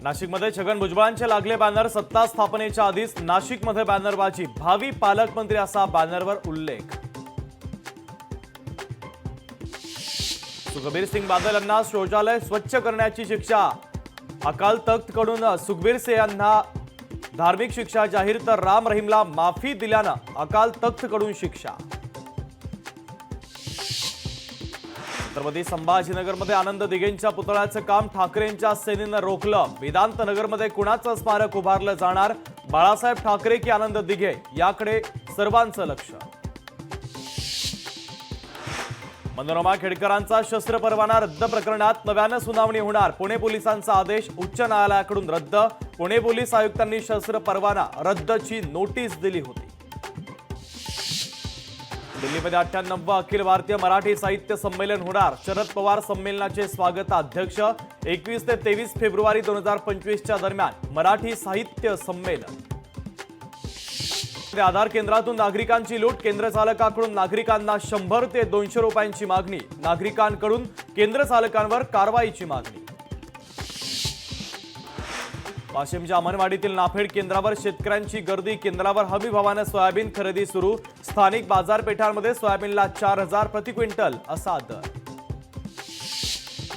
नाशिकमध्ये छगन भुजबळांचे लागले बॅनर। सत्ता स्थापनेच्या आधीच नाशिकमध्ये बॅनरबाजी, भावी पालकमंत्री असा बॅनरवर उल्लेख। सुखबीर सिंग बादल यांना शौचालय स्वच्छ करण्याची शिक्षा। अकाल तख्त कडून सुखबीर सिंग यांना धार्मिक शिक्षा जाहीर, तर राम रहीमला माफी दिल्यानं अकाल तख्त कडून शिक्षा। छत्रपती संभाजीनगरमध्ये आनंद दिघेंच्या पुतळ्याचं काम ठाकरेंच्या सेनेनं रोखलं। वेदांत नगरमध्ये कुणाचं स्मारक उभारलं जाणार? बाळासाहेब ठाकरे की आनंद दिघे, याकडे सर्वांचं लक्ष। मनोरमा खेडकरांचा शस्त्र परवाना रद्द प्रकरणात नव्यानं सुनावणी होणार। पुणे पोलिसांचा आदेश उच्च न्यायालयाकडून रद्द। पुणे पोलीस आयुक्तांनी शस्त्र परवाना रद्दची नोटीस दिली होती। दिल्लीमध्ये 98वे अखिल भारतीय मराठी साहित्य संमेलन होणार। शरद पवार संमेलनाचे स्वागताध्यक्ष। 21 ते 23 फेब्रुवारी 2025च्या दरम्यान मराठी साहित्य संमेलन। आधार केंद्रातून नागरिकांची लूट। केंद्र चालकाकडून नागरिकांना 100 ते 200 रुपयांची मागणी। नागरिकांकडून केंद्र चालकांवर कारवाईची मागणी। वाशिमच्या अमनवाडीतील नाफेड केंद्रावर शेतकऱ्यांची गर्दी। केंद्रावर हमीभावाने सोयाबीन खरेदी सुरू। स्थानिक बाजारपेठांमध्ये सोयाबीनला 4000 प्रति क्विंटल असा दर।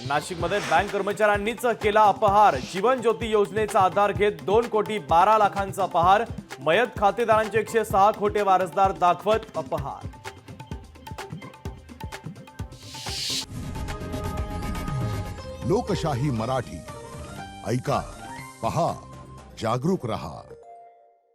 नाशिकमध्ये बँक कर्मचाऱ्यांनीच केला अपहार। जीवन ज्योती योजनेचा आधार घेत 2 कोटी 12 लाखांचा अपहार। मयत खातेदारांचे 106 खोटे वारसदार दाखवत अपहार। लोकशाही मराठी ऐका, पहा, जागरूक रहा।